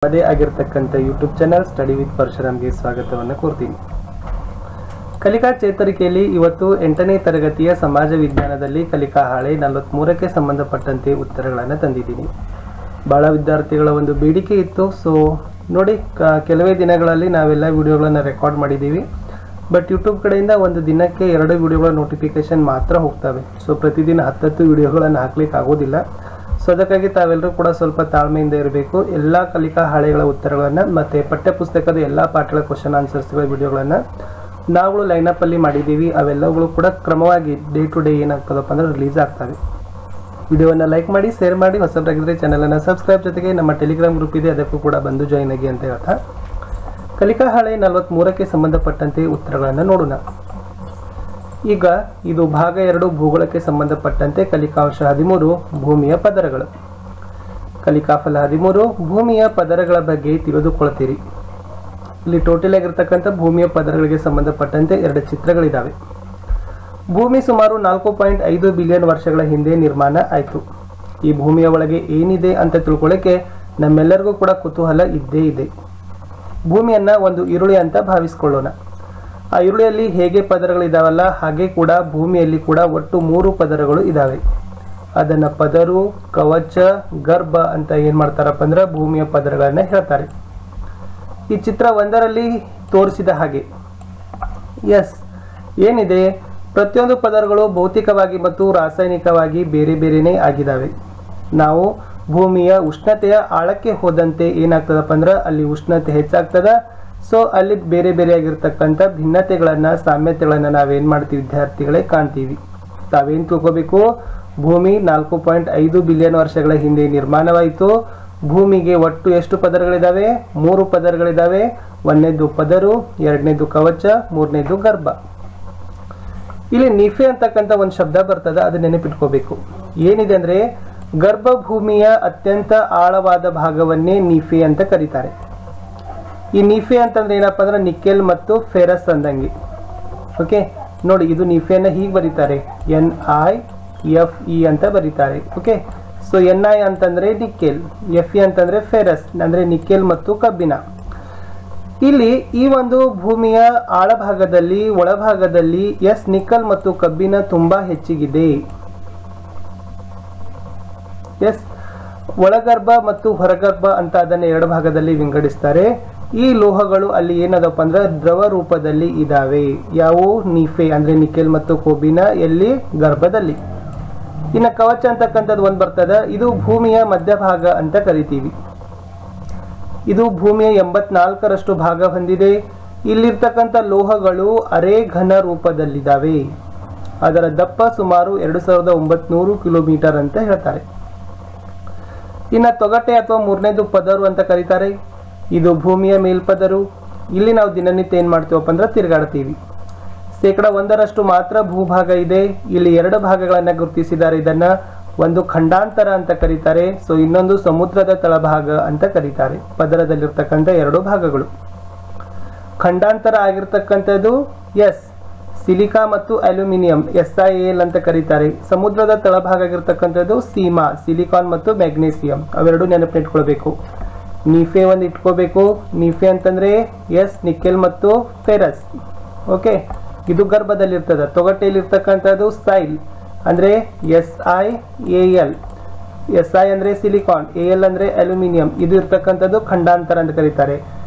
ಅದೇ ಆಗಿರತಕ್ಕಂತ YouTube channel study with ಪರಶುರಾಮ್ಗೆ ಸ್ವಾಗತವನ್ನು ಕೋರ್ತೀನಿ. ಕಲಿಕಾ ಚೇತರಿಕೆಯಲ್ಲಿ ಇವತ್ತು 8ನೇ ತರಗತಿಯ ಸಮಾಜ ವಿಜ್ಞಾನದಲ್ಲಿ ಕಲಿಕಾ ಹಾಳೆ 43ಕ್ಕೆ ಸಂಬಂಧಪಟ್ಟಂತೆ ಉತ್ತರಗಳನ್ನು ತಂದಿದ್ದೀನಿ. ಬಹಳ ವಿದ್ಯಾರ್ಥಿಗಳ ಒಂದು ಬೇಡಿಕೆ ಇತ್ತು. ಸೊ ನೋಡಿ, ಕೆಲವೇ ದಿನಗಳಲ್ಲಿ ನಾವೆಲ್ಲ ವಿಡಿಯೋಗಳನ್ನು ರೆಕಾರ್ಡ್ ಮಾಡಿದ್ದೀವಿ. ಬಟ್ ಯೂಟ್ಯೂಬ್ ಕಡೆಯಿಂದ ಒಂದು ದಿನಕ್ಕೆ 2 ವಿಡಿಯೋಗಳ ನೋಟಿಫಿಕೇಶನ್ ಮಾತ್ರ ಹೋಗ್ತವೆ. ಸೊ ಪ್ರತಿದಿನ 10 ವಿಡಿಯೋಗಳನ್ನು ಹಾಕ್ಲಿಕ್ಕೆ ಆಗೋದಿಲ್ಲ. ಸೊ ಅದಕ್ಕಾಗಿ ತಾವೆಲ್ಲರೂ ಕೂಡ ಸ್ವಲ್ಪ ತಾಳ್ಮೆಯಿಂದ ಇರಬೇಕು. ಎಲ್ಲ ಕಲಿಕಾ ಹಾಳೆಗಳ ಉತ್ತರಗಳನ್ನು ಮತ್ತು ಪಠ್ಯಪುಸ್ತಕದ ಎಲ್ಲ ಪಾಠಗಳ ಕ್ವಶನ್ ಆನ್ಸರ್ಸ್ಗಳ ವಿಡಿಯೋಗಳನ್ನು ನಾವುಗಳು ಲೈನಪ್ ಅಲ್ಲಿ ಮಾಡಿದ್ದೀವಿ. ಅವೆಲ್ಲಗಳು ಕೂಡ ಕ್ರಮವಾಗಿ ಡೇ ಟು ಡೇ ಏನಾಗ್ತದಪ್ಪ ಅಂದ್ರೆ ರಿಲೀಸ್ ಆಗ್ತವೆ. ವಿಡಿಯೋವನ್ನು ಲೈಕ್ ಮಾಡಿ, ಶೇರ್ ಮಾಡಿ, ಹೊಸಬರಾಗಿದ್ದರೆ ಚಾನಲನ್ನು ಸಬ್ಸ್ಕ್ರೈಬ್, ಜೊತೆಗೆ ನಮ್ಮ ಟೆಲಿಗ್ರಾಮ್ ಗ್ರೂಪ್ ಇದೆ, ಅದಕ್ಕೂ ಕೂಡ ಬಂದು ಜಾಯಿನ್ ಆಗಿ ಅಂತ ಹೇಳ್ತಾ ಕಲಿಕಾ ಹಾಳೆ 43ಕ್ಕೆ ಸಂಬಂಧಪಟ್ಟಂತೆ ಉತ್ತರಗಳನ್ನು ನೋಡೋಣ. ಈಗ ಇದು ಭಾಗ 2 ಭೂಗೋಳಕ್ಕೆ ಸಂಬಂಧಪಟ್ಟಂತೆ ಕಲಿಕಾಂಶ 13 ಭೂಮಿಯ ಪದರಗಳು. ಕಲಿಕಾಫಲ 13 ಭೂಮಿಯ ಪದರಗಳ ಬಗ್ಗೆ ತಿಳಿದುಕೊಳ್ತೀರಿ. ಇಲ್ಲಿ ಟೋಟಲ್ ಆಗಿರ್ತಕ್ಕಂಥ ಭೂಮಿಯ ಪದರಗಳಿಗೆ ಸಂಬಂಧಪಟ್ಟಂತೆ 2 ಚಿತ್ರಗಳಿದ್ದಾವೆ. ಭೂಮಿ ಸುಮಾರು 4.5 ಬಿಲಿಯನ್ ವರ್ಷಗಳ ಹಿಂದೆ ನಿರ್ಮಾಣ ಆಯಿತು. ಈ ಭೂಮಿಯ ಒಳಗೆ ಏನಿದೆ ಅಂತ ತಿಳ್ಕೊಳ್ಳೋಕೆ ನಮ್ಮೆಲ್ಲರಿಗೂ ಕೂಡ ಕುತೂಹಲ ಇದ್ದೇ ಇದೆ. ಭೂಮಿಯನ್ನ ಒಂದು ಈರುಳ್ಳಿ ಅಂತ ಭಾವಿಸ್ಕೊಳ್ಳೋಣ. ಆ ಈರುಳ್ಳಿಯಲ್ಲಿ ಹೇಗೆ ಪದರಗಳಿದಾವಲ್ಲ ಹಾಗೆ ಕೂಡ ಭೂಮಿಯಲ್ಲಿ ಕೂಡ ಒಟ್ಟು 3 ಪದರಗಳು ಇದಾವೆ. ಅದನ್ನ ಪದರು, ಕವಚ, ಗರ್ಭ ಅಂತ ಏನ್ ಮಾಡ್ತಾರಪ್ಪ ಅಂದ್ರೆ ಭೂಮಿಯ ಪದರಗಳನ್ನ ಹೇಳ್ತಾರೆ. ಈ ಚಿತ್ರ 1ರಲ್ಲಿ ತೋರಿಸಿದ ಹಾಗೆ ಏನಿದೆ, ಪ್ರತಿಯೊಂದು ಪದರಗಳು ಭೌತಿಕವಾಗಿ ಮತ್ತು ರಾಸಾಯನಿಕವಾಗಿ ಬೇರೆ ಬೇರೆನೇ ಆಗಿದಾವೆ. ನಾವು ಭೂಮಿಯ ಉಷ್ಣತೆಯ ಆಳಕ್ಕೆ ಹೋದಂತೆ ಏನಾಗ್ತದಪ್ಪ ಅಂದ್ರೆ ಅಲ್ಲಿ ಉಷ್ಣತೆ ಹೆಚ್ಚಾಗ್ತದ. ಸೊ ಅಲ್ಲಿ ಬೇರೆ ಬೇರೆ ಆಗಿರ್ತಕ್ಕಂಥ ಭಿನ್ನತೆಗಳನ್ನ, ಸಾಮ್ಯತೆಗಳನ್ನ ನಾವೇನ್ ಮಾಡ್ತೀವಿ ವಿದ್ಯಾರ್ಥಿಗಳೇ ಕಾಣ್ತೀವಿ. ತಾವೇನ್ ತಿಳ್ಕೋಬೇಕು, ಭೂಮಿ 4.5 ಬಿಲಿಯನ್ ವರ್ಷಗಳ ಹಿಂದೆ ನಿರ್ಮಾಣವಾಯಿತು. ಭೂಮಿಗೆ ಒಟ್ಟು ಎಷ್ಟು ಪದರಗಳಿದಾವೆ? 3 ಪದರಗಳಿದಾವೆ. 1ನೇದು ಪದರು, 2ನೇದು ಕವಚ, 3ನೇದು ಗರ್ಭ. ಇಲ್ಲಿ ನಿಫೆ ಅಂತಕ್ಕಂಥ ಒಂದು ಶಬ್ದ ಬರ್ತದ, ಅದು ನೆನಪಿಟ್ಕೋಬೇಕು. ಏನಿದೆ ಅಂದ್ರೆ ಗರ್ಭಭೂಮಿಯ ಅತ್ಯಂತ ಆಳವಾದ ಭಾಗವನ್ನೇ ನಿಫೆ ಅಂತ ಕರೀತಾರೆ. ಈ ನಿಫೆ ಅಂತಂದ್ರೆ ಏನಪ್ಪಾ ಅಂದ್ರೆ ನಿಕೆಲ್ ಮತ್ತು ಫೆರಸ್ ಅಂದಂಗೆ. ಓಕೆ ನೋಡಿ, ಇದು ನಿಫೆಯನ್ನ ಹೀಗೆ ಬರೀತಾರೆ, NiFe ಅಂತ ಬರೀತಾರೆ. ಓಕೆ, ಸೊ Ni ಅಂತಂದ್ರೆ ನಿಕೆಲ್, Fe ಅಂತಂದ್ರೆ ಫೆರಸ್ ಅಂದ್ರೆ ನಿಕೆಲ್ ಮತ್ತು ಕಬ್ಬಿಣ. ಇಲ್ಲಿ ಈ ಒಂದು ಭೂಮಿಯ ಆಳಭಾಗದಲ್ಲಿ, ಒಳಭಾಗದಲ್ಲಿ ನಿಕಲ್ ಮತ್ತು ಕಬ್ಬಿಣ ತುಂಬಾ ಹೆಚ್ಚಿಗಿದೆ. ಒಳಗರ್ಭ ಮತ್ತು ಹೊರಗರ್ಭ ಅಂತ ಅದನ್ನ 2 ಭಾಗದಲ್ಲಿ ವಿಂಗಡಿಸ್ತಾರೆ. ಈ ಲೋಹಗಳು ಅಲ್ಲಿ ಏನದಪ್ಪ ಅಂದ್ರೆ ದ್ರವ ರೂಪದಲ್ಲಿ ಇದಾವೆ. ಯಾವುವು? ನಿಫೆ ಅಂದ್ರೆ ನಿಕೆಲ್ ಮತ್ತು ಕಬ್ಬಿಣ ಎಲ್ಲಿ? ಗರ್ಭದಲ್ಲಿ. ಇನ್ನ ಕವಚ ಅಂತಕ್ಕಂಥದ್ದು ಒಂದು ಬರ್ತದ, ಇದು ಭೂಮಿಯ ಮಧ್ಯಭಾಗ ಅಂತ ಕರಿತೀವಿ. ಇದು ಭೂಮಿಯ 84ರಷ್ಟು ಭಾಗ ಹೊಂದಿದೆ. ಇಲ್ಲಿರ್ತಕ್ಕಂಥ ಲೋಹಗಳು ಅರೆ ಘನ ರೂಪದಲ್ಲಿದ್ದಾವೆ. ಅದರ ದಪ್ಪ ಸುಮಾರು 2900 ಕಿಲೋಮೀಟರ್ ಅಂತ ಹೇಳ್ತಾರೆ. ಇನ್ನ ತೊಗಟೆ ಅಥವಾ 3ನೇದು ಪದರು ಅಂತ ಕರೀತಾರೆ. ಇದು ಭೂಮಿಯ ಮೇಲ್ಪದರು. ಇಲ್ಲಿ ನಾವು ದಿನನಿತ್ಯ ಏನ್ ಮಾಡ್ತೀವಪ್ಪ ಅಂದ್ರೆ ತಿರುಗಾಡ್ತೀವಿ. 1% ಮಾತ್ರ ಭೂಭಾಗ ಇದೆ. ಇಲ್ಲಿ 2 ಭಾಗಗಳನ್ನ ಗುರುತಿಸಿದ್ದಾರೆ. ಇದನ್ನ ಒಂದು ಖಂಡಾಂತರ ಅಂತ ಕರೀತಾರೆ. ಸೊ ಇನ್ನೊಂದು ಸಮುದ್ರದ ತಳಭಾಗ ಅಂತ ಕರೀತಾರೆ. ಪದರದಲ್ಲಿರ್ತಕ್ಕಂಥ 2 ಭಾಗಗಳು. ಖಂಡಾಂತರ ಆಗಿರ್ತಕ್ಕಂಥದ್ದು ಸಿಲಿಕಾ ಮತ್ತು ಅಲ್ಯೂಮಿನಿಯಂ, SiAl ಅಂತ ಕರೀತಾರೆ. ಸಮುದ್ರದ ತಳಭಾಗ ಆಗಿರ್ತಕ್ಕಂಥದ್ದು ಸೀಮಾ, ಸಿಲಿಕಾನ್ ಮತ್ತು ಮ್ಯಾಗ್ನೀಸಿಯಂ. ಅವೆರಡು ನೆನಪಿಟ್ಕೊಳ್ಬೇಕು. ನಿಫೆ ಒಂದು ಇಟ್ಕೋಬೇಕು. ನಿಫೆ ಅಂತಂದ್ರೆ ನಿಕೆಲ್ ಮತ್ತು ಫೆರಸ್. ಓಕೆ, ಇದು ಗರ್ಭದಲ್ಲಿರ್ತದ. ತೊಗಟೆಯಲ್ಲಿ ಇರ್ತಕ್ಕಂಥದ್ದು ಸೈಲ್ ಅಂದ್ರೆ SiAl. Si ಅಂದ್ರೆ ಸಿಲಿಕಾನ್, Al ಅಂದ್ರೆ ಅಲ್ಯೂಮಿನಿಯಂ. ಇದು ಇರ್ತಕ್ಕಂಥದ್ದು ಖಂಡಾಂತರ ಅಂತ ಕರೀತಾರೆ.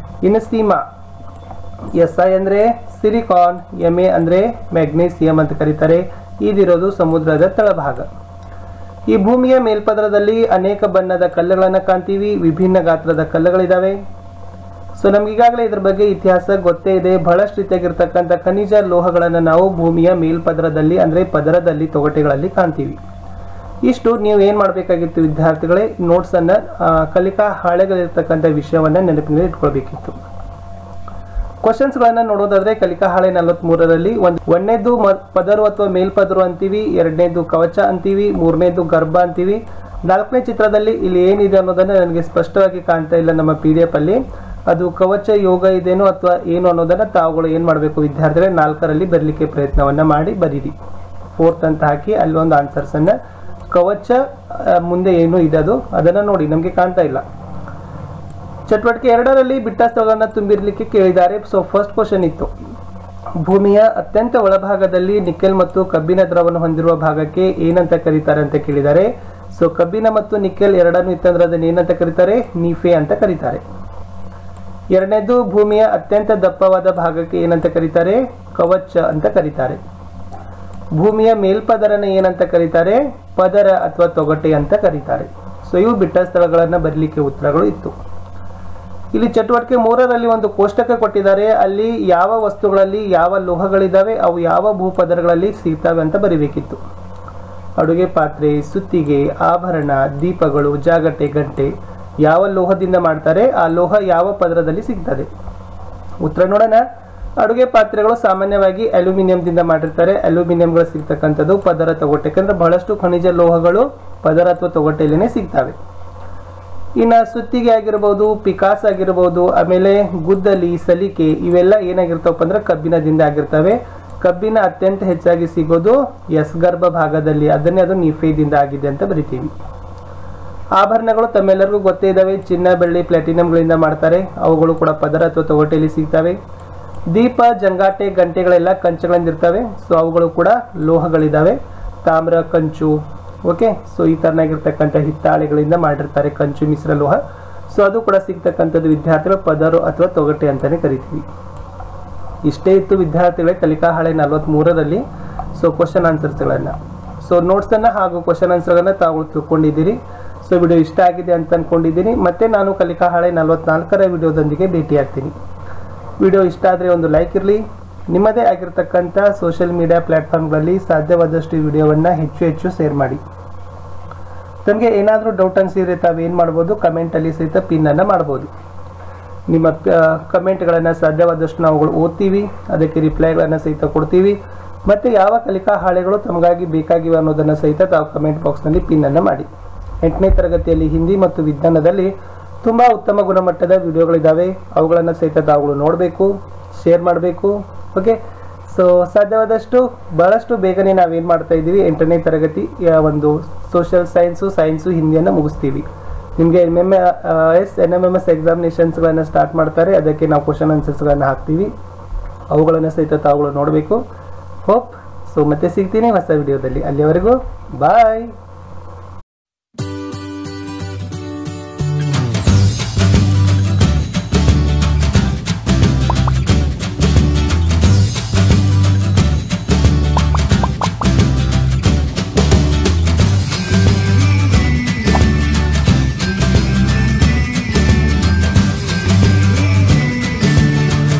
ಇನ್ನು ಸೀಮಾ, Si ಅಂದ್ರೆ ಸಿಲಿಕಾನ್, Ma ಅಂದ್ರೆ ಮ್ಯಾಗ್ನೀಸಿಯಂ ಅಂತ ಕರೀತಾರೆ. ಇದಿರೋದು ಸಮುದ್ರದ ತಳಭಾಗ. ಈ ಭೂಮಿಯ ಮೇಲ್ಪದರದಲ್ಲಿ ಅನೇಕ ಬಣ್ಣದ ಕಲ್ಲುಗಳನ್ನು ಕಾಣ್ತೀವಿ. ವಿಭಿನ್ನ ಗಾತ್ರದ ಕಲ್ಲುಗಳಿದಾವೆ. ಸೊ ನಮ್ಗೆ ಈಗಾಗಲೇ ಇದ್ರ ಬಗ್ಗೆ ಇತಿಹಾಸ ಗೊತ್ತೇ ಇದೆ. ಬಹಳಷ್ಟು ರೀತಿಯಾಗಿರ್ತಕ್ಕಂಥ ಖನಿಜ ಲೋಹಗಳನ್ನು ನಾವು ಭೂಮಿಯ ಮೇಲ್ಪದರದಲ್ಲಿ ಅಂದ್ರೆ ಪದರದಲ್ಲಿ, ತೊಗಟೆಗಳಲ್ಲಿ ಕಾಣ್ತೀವಿ. ಇಷ್ಟು ನೀವು ಏನ್ ಮಾಡ್ಬೇಕಾಗಿತ್ತು ವಿದ್ಯಾರ್ಥಿಗಳೇ, ನೋಟ್ಸ್ ಅನ್ನ ಕಲಿಕಾ ಹಾಳೆಗಳಿರ್ತಕ್ಕಂಥ ವಿಷಯವನ್ನ ನೆನಪಿನಲ್ಲಿ ಇಟ್ಕೊಳ್ಬೇಕಿತ್ತು. ಕ್ವಶನ್ಸ್ ಗಳನ್ನ ನೋಡೋದಾದ್ರೆ ಕಲಿಕಾ ಹಾಳೆ 43ರಲ್ಲಿ 1ನೇದು ಪದರು ಅಥವಾ ಮೇಲ್ಪದರು ಅಂತೀವಿ, 2ನೇದು ಕವಚ ಅಂತೀವಿ, 3ನೇದು ಗರ್ಭ ಅಂತೀವಿ. 4ನೇ ಚಿತ್ರದಲ್ಲಿ ಇಲ್ಲಿ ಏನಿದೆ ಅನ್ನೋದನ್ನ ನನಗೆ ಸ್ಪಷ್ಟವಾಗಿ ಕಾಣ್ತಾ ಇಲ್ಲ ನಮ್ಮ PDF ಅಲ್ಲಿ. ಅದು ಕವಚ ಯೋಗ ಇದೇನೋ ಅಥವಾ ಏನು ಅನ್ನೋದನ್ನ ತಾವುಗಳು ಏನ್ ಮಾಡಬೇಕು ವಿದ್ಯಾರ್ಥಿಗಳೇ, 4ರಲ್ಲಿ ಬರಲಿಕ್ಕೆ ಪ್ರಯತ್ನವನ್ನ ಮಾಡಿ ಬರೀರಿ. 4th ಅಂತ ಹಾಕಿ ಅಲ್ಲಿ ಒಂದು ಆನ್ಸರ್ಸ್ ಅನ್ನ, ಕವಚ ಮುಂದೆ ಏನು ಇದೆ ಅದನ್ನ ನೋಡಿ, ನಮ್ಗೆ ಕಾಣ್ತಾ ಇಲ್ಲ. ಚಟುವಟಿಕೆ 2ರಲ್ಲಿ ಬಿಟ್ಟ ಸ್ಥಳಗಳನ್ನು ತುಂಬಿರಲಿಕ್ಕೆ ಕೇಳಿದ್ದಾರೆ. ಸೊ ಫಸ್ಟ್ ಕ್ವಶನ್ ಇತ್ತು, ಭೂಮಿಯ ಅತ್ಯಂತ ಒಳಭಾಗದಲ್ಲಿ ನಿಕೆಲ್ ಮತ್ತು ಕಬ್ಬಿಣ ದ್ರವವನ್ನು ಹೊಂದಿರುವ ಭಾಗಕ್ಕೆ ಏನಂತ ಕರೀತಾರೆ ಅಂತ ಕೇಳಿದ್ದಾರೆ. ಸೊ ಕಬ್ಬಿಣ ಮತ್ತು ನಿಕೆಲ್ ಎರಡನ್ನು ಇತ್ತಂದ್ರೆ ಅದನ್ನು ಏನಂತ ಕರೀತಾರೆ? ನೀಫೆ ಅಂತ ಕರೀತಾರೆ. ಎರಡನೇದು, ಭೂಮಿಯ ಅತ್ಯಂತ ದಪ್ಪವಾದ ಭಾಗಕ್ಕೆ ಏನಂತ ಕರೀತಾರೆ? ಕವಚ ಅಂತ ಕರೀತಾರೆ. ಭೂಮಿಯ ಮೇಲ್ಪದರನ ಏನಂತ ಕರೀತಾರೆ? ಪದರ ಅಥವಾ ತೊಗಟೆ ಅಂತ ಕರೀತಾರೆ. ಸೊ ಇವು ಬಿಟ್ಟ ಸ್ಥಳಗಳನ್ನು ಬರಲಿಕ್ಕೆ ಉತ್ತರಗಳು ಇತ್ತು. ಇಲ್ಲಿ ಚಟುವಟಿಕೆ 3ರಲ್ಲಿ ಒಂದು ಕೋಷ್ಟಕ ಕೊಟ್ಟಿದ್ದಾರೆ. ಅಲ್ಲಿ ಯಾವ ವಸ್ತುಗಳಲ್ಲಿ ಯಾವ ಲೋಹಗಳಿದ್ದಾವೆ, ಅವು ಯಾವ ಭೂಪದರಗಳಲ್ಲಿ ಸಿಗ್ತವೆ ಅಂತ ಬರಿಬೇಕಿತ್ತು. ಅಡುಗೆ ಪಾತ್ರೆ, ಸುತ್ತಿಗೆ, ಆಭರಣ, ದೀಪಗಳು, ಜಾಗಟೆ, ಗಂಟೆ ಯಾವ ಲೋಹದಿಂದ ಮಾಡ್ತಾರೆ, ಆ ಲೋಹ ಯಾವ ಪದರದಲ್ಲಿ ಸಿಗ್ತದೆ. ಉತ್ತರ ನೋಡೋಣ. ಅಡುಗೆ ಪಾತ್ರೆಗಳು ಸಾಮಾನ್ಯವಾಗಿ ಅಲ್ಯೂಮಿನಿಯಂದಿಂದ ಮಾಡಿರ್ತಾರೆ. ಅಲ್ಯೂಮಿನಿಯಂಗಳು ಸಿಗ್ತಕ್ಕಂಥದ್ದು ಪದರ ತೊಗಟೆ, ಯಾಕಂದ್ರೆ ಬಹಳಷ್ಟು ಖನಿಜ ಲೋಹಗಳು ಪದರ ಅಥವಾ ತೊಗಟೆಯಲ್ಲೇ ಸಿಗ್ತವೆ. ಇನ್ನು ಸುತ್ತಿಗೆ ಆಗಿರ್ಬೋದು, ಪಿಕಾಸ್ ಆಗಿರ್ಬೋದು, ಆಮೇಲೆ ಗುದ್ದಲಿ, ಸಲಿಕೆ ಇವೆಲ್ಲ ಏನಾಗಿರ್ತಾವಪ್ಪ ಅಂದ್ರೆ ಕಬ್ಬಿಣದಿಂದ ಆಗಿರ್ತವೆ. ಕಬ್ಬಿಣ ಅತ್ಯಂತ ಹೆಚ್ಚಾಗಿ ಸಿಗೋದು ಎಸ್ ಗರ್ಭ ಭಾಗದಲ್ಲಿ, ಅದನ್ನೇ ಅದು ನೀಫೆದಿಂದ ಆಗಿದೆ ಅಂತ ಬರಿತೀವಿ. ಆಭರಣಗಳು ತಮ್ಮೆಲ್ಲರಿಗೂ ಗೊತ್ತೇ ಇದ್ದಾವೆ, ಚಿನ್ನ, ಬೆಳ್ಳಿ, ಪ್ಲಾಟಿನಂಗಳಿಂದ ಮಾಡ್ತಾರೆ. ಅವುಗಳು ಕೂಡ ಪದರ ಅಥವಾ ತೊಗಟೆಯಲ್ಲಿ ಸಿಗ್ತವೆ. ದೀಪ, ಜಂಗಾಟೆ, ಗಂಟೆಗಳೆಲ್ಲ ಕಂಚುಗಳಿಂದ ಇರ್ತವೆ. ಸೊ ಅವುಗಳು ಕೂಡ ಲೋಹಗಳಿದ್ದಾವೆ. ತಾಮ್ರ, ಕಂಚು, ಓಕೆ. ಸೊ ಈ ತರನಾಗಿರ್ತಕ್ಕಂಥ ಹಿತ್ತಾಳೆಗಳಿಂದ ಮಾಡಿರ್ತಾರೆ ಕಂಚು ಮಿಶ್ರ ಲೋಹ. ಸೊ ಅದು ಕೂಡ ಸಿಗ್ತಕ್ಕಂಥದ್ದು ವಿದ್ಯಾರ್ಥಿಗಳು ಪದರು ಅಥವಾ ತೊಗಟೆ ಅಂತಾನೆ ಕರಿತೀವಿ. ಇಷ್ಟೇ ಇತ್ತು ವಿದ್ಯಾರ್ಥಿಗಳೇ ಕಲಿಕಾ ಹಾಳೆ 43ರಲ್ಲಿ. ಸೊ ಕ್ವಶನ್ ಆನ್ಸರ್ಸ್ಗಳನ್ನು, ಸೊ ನೋಟ್ಸನ್ನು ಹಾಗೂ ಕ್ವಶನ್ ಆನ್ಸರ್ಗಳನ್ನು ತಾವು ತಿಳ್ಕೊಂಡಿದ್ದೀರಿ. ಸೊ ವಿಡಿಯೋ ಇಷ್ಟ ಆಗಿದೆ ಅಂತ ಅನ್ಕೊಂಡಿದ್ದೀನಿ. ಮತ್ತೆ ನಾನು ಕಲಿಕಾ ಹಾಳೆ 44ರ ವಿಡಿಯೋದೊಂದಿಗೆ ಭೇಟಿಯಾಗ್ತೀನಿ. ವಿಡಿಯೋ ಇಷ್ಟ ಆದರೆ ಒಂದು ಲೈಕ್ ಇರಲಿ. ನಿಮ್ಮದೇ ಆಗಿರ್ತಕ್ಕಂಥ ಸೋಷಿಯಲ್ ಮೀಡಿಯಾ ಪ್ಲಾಟ್ಫಾರ್ಮ್ಗಳಲ್ಲಿ ಸಾಧ್ಯವಾದಷ್ಟು ವಿಡಿಯೋವನ್ನು ಹೆಚ್ಚು ಶೇರ್ ಮಾಡಿ. ತಮಗೆ ಏನಾದರೂ ಡೌಟ್ ಅನಿಸಿದರೆ ತಾವೇನು ಮಾಡ್ಬೋದು, ಕಮೆಂಟಲ್ಲಿ ಸಹಿತ ಪಿನ್ನನ್ನು ಮಾಡ್ಬೋದು. ನಿಮ್ಮ ಕಮೆಂಟ್ಗಳನ್ನು ಸಾಧ್ಯವಾದಷ್ಟು ನಾವುಗಳು ಓದ್ತೀವಿ, ಅದಕ್ಕೆ ರಿಪ್ಲೈಗಳನ್ನು ಸಹಿತ ಕೊಡ್ತೀವಿ. ಮತ್ತು ಯಾವ ಕಲಿಕಾ ಹಾಳೆಗಳು ತಮಗಾಗಿ ಬೇಕಾಗಿವೆ ಅನ್ನೋದನ್ನು ಸಹಿತ ತಾವು ಕಮೆಂಟ್ ಬಾಕ್ಸ್ನಲ್ಲಿ ಪಿನ್ನನ್ನು ಮಾಡಿ. 8ನೇ ತರಗತಿಯಲ್ಲಿ ಹಿಂದಿ ಮತ್ತು ವಿಜ್ಞಾನದಲ್ಲಿ ತುಂಬ ಉತ್ತಮ ಗುಣಮಟ್ಟದ ವಿಡಿಯೋಗಳಿದ್ದಾವೆ. ಅವುಗಳನ್ನು ಸಹಿತ ತಾವುಗಳು ನೋಡಬೇಕು, ಶೇರ್ ಮಾಡಬೇಕು. ಓಕೆ. ಸೊ ಸಾಧ್ಯವಾದಷ್ಟು ಬಹಳಷ್ಟು ಬೇಗನೆ ನಾವೇನು ಮಾಡ್ತಾ ಇದ್ದೀವಿ, 8ನೇ ತರಗತಿಯ ಒಂದು ಸೋಷಿಯಲ್ ಸೈನ್ಸು ಹಿಂದಿಯನ್ನು ಮುಗಿಸ್ತೀವಿ. ನಿಮಗೆ NMMS ಎಕ್ಸಾಮಿನೇಷನ್ಸ್ಗಳನ್ನು ಸ್ಟಾರ್ಟ್ ಮಾಡ್ತಾರೆ. ಅದಕ್ಕೆ ನಾವು ಕ್ವಶನ್ ಆನ್ಸರ್ಸ್ಗಳನ್ನು ಹಾಕ್ತೀವಿ. ಅವುಗಳನ್ನು ಸಹಿತ ತಾವುಗಳು ನೋಡಬೇಕು. ಹೋಪ್. ಸೊ ಮತ್ತೆ ಸಿಗ್ತೀನಿ ಹೊಸ ವಿಡಿಯೋದಲ್ಲಿ. ಅಲ್ಲಿವರೆಗೂ ಬಾಯ್.